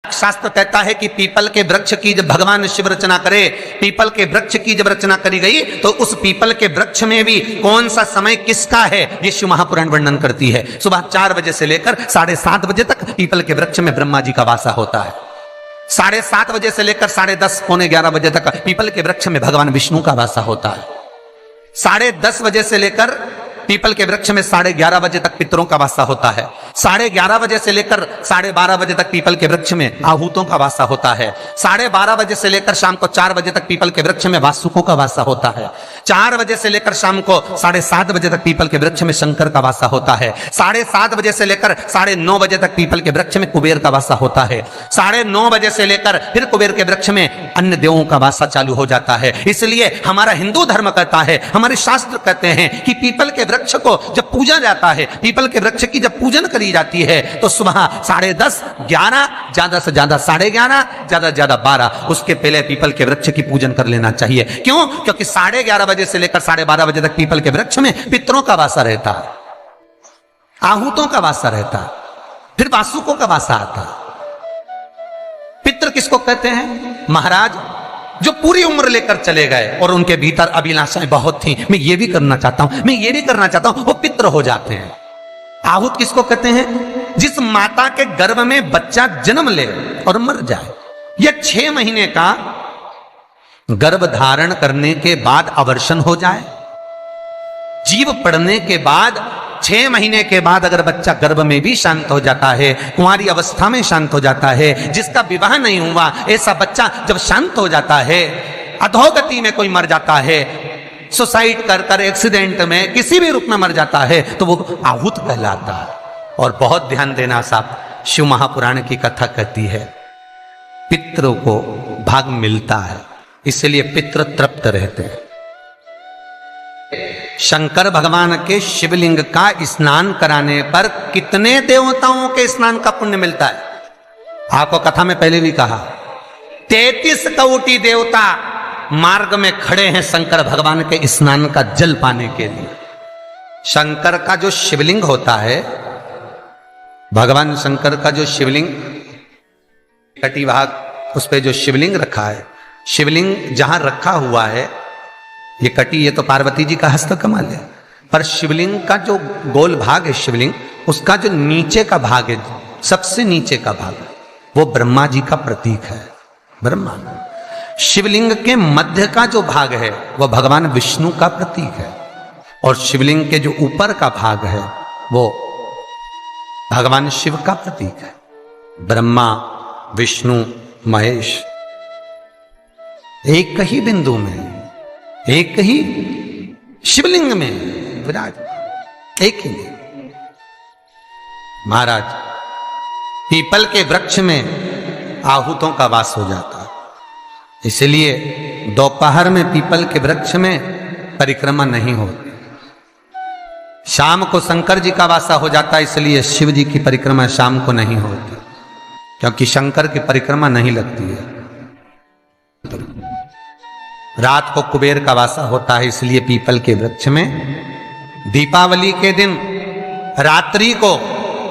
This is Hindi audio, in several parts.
शास्त्र कहता है कि पीपल के वृक्ष की जब भगवान शिव रचना करे, पीपल के वृक्ष की जब रचना करी गई तो उस पीपल के वृक्ष में भी कौन सा समय किसका है ये शिव महापुराण वर्णन करती है। सुबह 4 बजे से लेकर 7:30 बजे तक पीपल के वृक्ष में ब्रह्मा जी का वासा होता है। 7:30 बजे से लेकर 10:30 पौने 11 बजे तक पीपल के वृक्ष में भगवान विष्णु का वासा होता है। 10:30 बजे से लेकर पीपल के वृक्ष में 11:30 बजे तक पितरों का वासा होता है। 11:30 बजे से लेकर 12:30 बजे तक पीपल के वृक्ष में आहूतों का वासा होता है। 12:30 बजे से लेकर शाम को 4 बजे तक पीपल के वृक्ष में वासुकों का वासा होता है। 4 बजे से लेकर शाम को 7:30 बजे तक पीपल के वृक्ष में शंकर का वासा होता है। 7:30 बजे से लेकर 9:30 बजे तक पीपल के वृक्ष में कुबेर का वासा होता है। 9:30 बजे से लेकर फिर कुबेर के वृक्ष में अन्य देवों का वासा चालू हो जाता है। इसलिए हमारा हिंदू धर्म कहता है, हमारे शास्त्र कहते हैं कि पीपल के वृक्ष को जब पूजा जाता है, पीपल के वृक्ष की जब पूजन करी जाती है तो सुबह 10:30, 11, ज्यादा से ज्यादा 11:30, ज्यादा से ज्यादा 12, उसके पहले पीपल के वृक्ष की पूजन कर लेना चाहिए। क्यों? क्योंकि 11:30 बजे से लेकर 12:30 बजे तक पीपल के वृक्ष में पितरों का वासा रहता है, आहूतों का वासा रहता है, फिर वासुकों का वासा आता है। पितृ किसको कहते हैं? महाराज जो पूरी उम्र लेकर चले गए और उनके भीतर अभिलाषाएं बहुत थी, मैं ये भी करना चाहता हूं, मैं ये भी करना चाहता हूं, वो पितृ हो जाते हैं। आहूत किसको कहते हैं? जिस माता के गर्भ में बच्चा जन्म ले और मर जाए, यह 6 महीने का गर्भ धारण करने के बाद अवर्षण हो जाए, जीव पड़ने के बाद 6 महीने के बाद अगर बच्चा गर्भ में भी शांत हो जाता है, कुंवारी अवस्था में शांत हो जाता है, जिसका विवाह नहीं हुआ ऐसा बच्चा जब शांत हो जाता है, अधोगति में कोई मर जाता है, सुसाइड कर कर एक्सीडेंट में किसी भी रूप में मर जाता है तो वो आहूत कहलाता है। और बहुत ध्यान देना साहब, शिव महापुराण की कथा कहती है पितरों को भाग मिलता है, इसलिए पितृ तृप्त रहते हैं। शंकर भगवान के शिवलिंग का स्नान कराने पर कितने देवताओं के स्नान का पुण्य मिलता है? आपको कथा में पहले भी कहा, 33 कोटि देवता मार्ग में खड़े हैं शंकर भगवान के स्नान का जल पाने के लिए। शंकर का जो शिवलिंग होता है, भगवान शंकर का जो शिवलिंग कटी भाग, उस पे जो शिवलिंग रखा है, शिवलिंग जहां रखा हुआ है, ये कटी, ये तो पार्वती जी का हस्त कमल है, पर शिवलिंग का जो गोल भाग है शिवलिंग, उसका जो नीचे का भाग है, सबसे नीचे का भाग, वो ब्रह्मा जी का प्रतीक है। ब्रह्मा। शिवलिंग के मध्य का जो भाग है वह भगवान विष्णु का प्रतीक है, और शिवलिंग के जो ऊपर का भाग है वो भगवान शिव का प्रतीक है। ब्रह्मा, विष्णु, महेश एक ही बिंदु में, एक ही शिवलिंग में विराज, एक ही में। महाराज पीपल के वृक्ष में आहूतों का वास हो जाता है, इसलिए दोपहर में पीपल के वृक्ष में परिक्रमा नहीं होती। शाम को शंकर जी का वासा हो जाता है, इसलिए शिव जी की परिक्रमा शाम को नहीं होती, क्योंकि शंकर की परिक्रमा नहीं लगती है। रात को कुबेर का वासा होता है, इसलिए पीपल के वृक्ष में दीपावली के दिन रात्रि को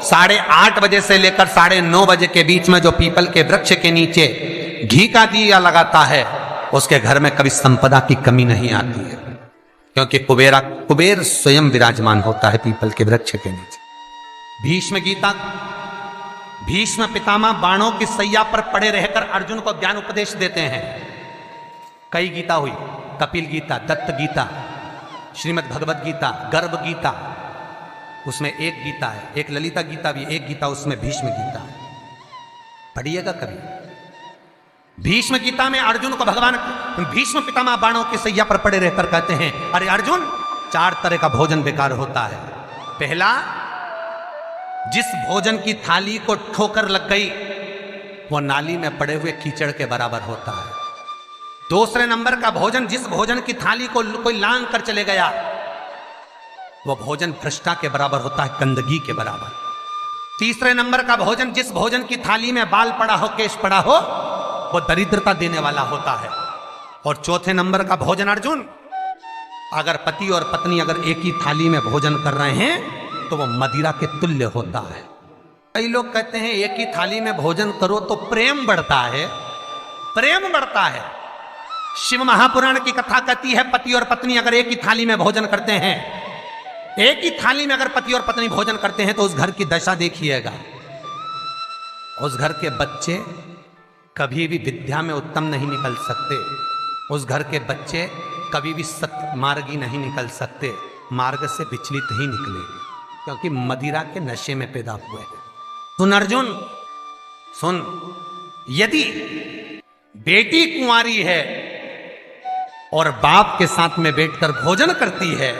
8:30 बजे से लेकर 9:30 बजे के बीच में जो पीपल के वृक्ष के नीचे घी का दिया लगाता है, उसके घर में कभी संपदा की कमी नहीं आती है, क्योंकि कुबेर स्वयं विराजमान होता है पीपल के वृक्ष के नीचे। भीष्म पितामह बाणों की सैया पर पड़े रहकर अर्जुन को ज्ञान उपदेश देते हैं। कई गीता हुई, कपिल गीता, दत्त गीता, श्रीमद् भगवत गीता, गर्भ गीता, उसमें एक गीता है, एक ललिता गीता भी, एक गीता उसमें भीष्म गीता है, पढ़िएगा कभी। भीष्म गीता में अर्जुन को भगवान भीष्म पितामह बाणों की सैया पर पड़े रहकर कहते हैं, अरे अर्जुन, 4 तरह का भोजन बेकार होता है। पहला, जिस भोजन की थाली को ठोकर लग गई वो नाली में पड़े हुए कीचड़ के बराबर होता है। दूसरे नंबर का भोजन, जिस भोजन की थाली को कोई लांग कर चले गया वो भोजन भ्रष्टा के बराबर होता है, गंदगी के बराबर। तीसरे नंबर का भोजन, जिस भोजन की थाली में बाल पड़ा हो, केश पड़ा हो, वो दरिद्रता देने वाला होता है। और चौथे नंबर का भोजन अर्जुन, अगर पति और पत्नी अगर एक ही थाली में भोजन कर रहे हैं तो वो मदिरा के तुल्य होता है। कई लोग कहते हैं एक ही थाली में भोजन करो तो प्रेम बढ़ता है, प्रेम बढ़ता है। शिव महापुराण की कथा कहती है पति और पत्नी अगर एक ही थाली में भोजन करते हैं, एक ही थाली में अगर पति और पत्नी भोजन करते हैं तो उस घर की दशा देखिएगा। उस घर के बच्चे कभी भी विद्या में उत्तम नहीं निकल सकते, उस घर के बच्चे कभी भी सत्मार्गी नहीं निकल सकते, मार्ग से विचलित ही निकलेंगे, क्योंकि मदिरा के नशे में पैदा हुए हैं। सुन अर्जुन सुन, यदि बेटी कुंवारी है और बाप के साथ में बैठकर भोजन करती है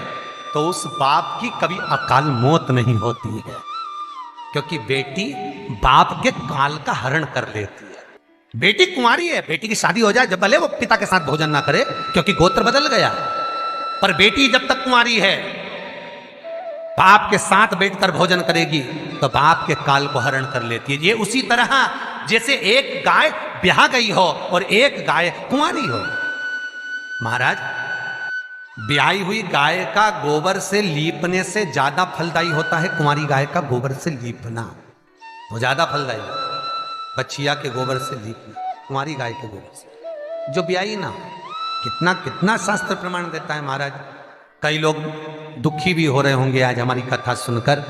तो उस बाप की कभी अकाल मौत नहीं होती है, क्योंकि बेटी बाप के काल का हरण कर लेती है। बेटी कुंवारी है, बेटी की शादी हो जाए जब भले वो पिता के साथ भोजन ना करे क्योंकि गोत्र बदल गया, पर बेटी जब तक कुंवारी है बाप के साथ बैठकर भोजन करेगी तो बाप के काल को हरण कर लेती है। ये उसी तरह जैसे एक गाय ब्याह गई हो और एक गाय कुंवारी हो। महाराज, ब्याही हुई गाय का गोबर से लीपने से ज्यादा फलदायी होता है कुंवारी गाय का गोबर से लीपना, वो ज्यादा फलदायी। बछिया के गोबर से लीपना, कुंवारी गाय के गोबर से जो ब्याही ना, कितना कितना शास्त्र प्रमाण देता है महाराज। कई लोग दुखी भी हो रहे होंगे आज हमारी कथा सुनकर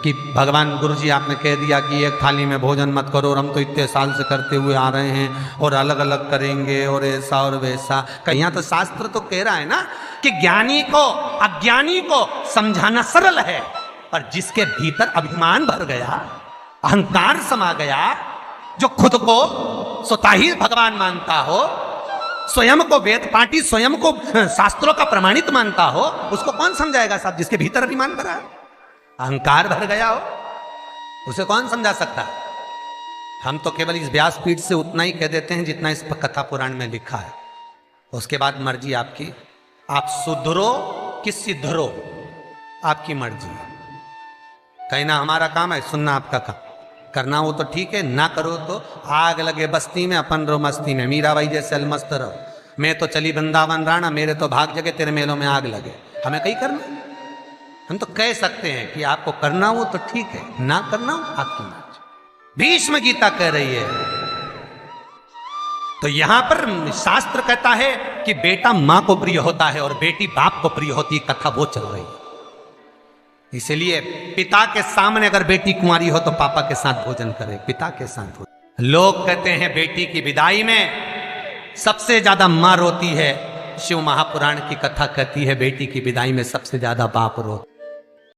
कि भगवान गुरुजी आपने कह दिया कि एक थाली में भोजन मत करो और हम तो इतने साल से करते हुए आ रहे हैं और अलग अलग करेंगे और ऐसा और वैसा। कहीं तो शास्त्र तो कह रहा है ना कि ज्ञानी को अज्ञानी को समझाना सरल है, पर जिसके भीतर अभिमान भर गया, अहंकार समा गया, जो खुद को स्वतः ही भगवान मानता हो, स्वयं को वेद पाठी, स्वयं को शास्त्रों का प्रमाणित मानता हो, उसको कौन समझाएगा साहब? जिसके भीतर अभिमान भरा है, अहंकार भर गया हो, उसे कौन समझा सकता है? हम तो केवल इस व्यासपीठ से उतना ही कह देते हैं जितना इस कथा पुराण में लिखा है। उसके बाद मर्जी आपकी, आप सुधरो कि सिद्धरो, आपकी मर्जी। कहना हमारा काम है, सुनना आपका काम। करना हो तो ठीक है, ना करो तो आग लगे बस्ती में अपन रो मस्ती में, मीराबाई जैसे अलमस्त रहो। मैं तो चली वृंदावन राणा, मेरे तो भाग जगे तेरे मेलों में आग लगे। हमें कहीं करना, हम तो कह सकते हैं कि आपको करना हो तो ठीक है, ना करना हो आपकी मर्जी। भीष्म गीता कह रही है। तो यहां पर शास्त्र कहता है कि बेटा मां को प्रिय होता है और बेटी बाप को प्रिय होती है, कथा वो चल रही है। इसलिए पिता के सामने अगर बेटी कुंवारी हो तो पापा के साथ भोजन करे, पिता के साथ भोजन। लोग कहते हैं बेटी की विदाई में सबसे ज्यादा मां रोती है। शिव महापुराण की कथा कहती है बेटी की विदाई में सबसे ज्यादा बाप रोता।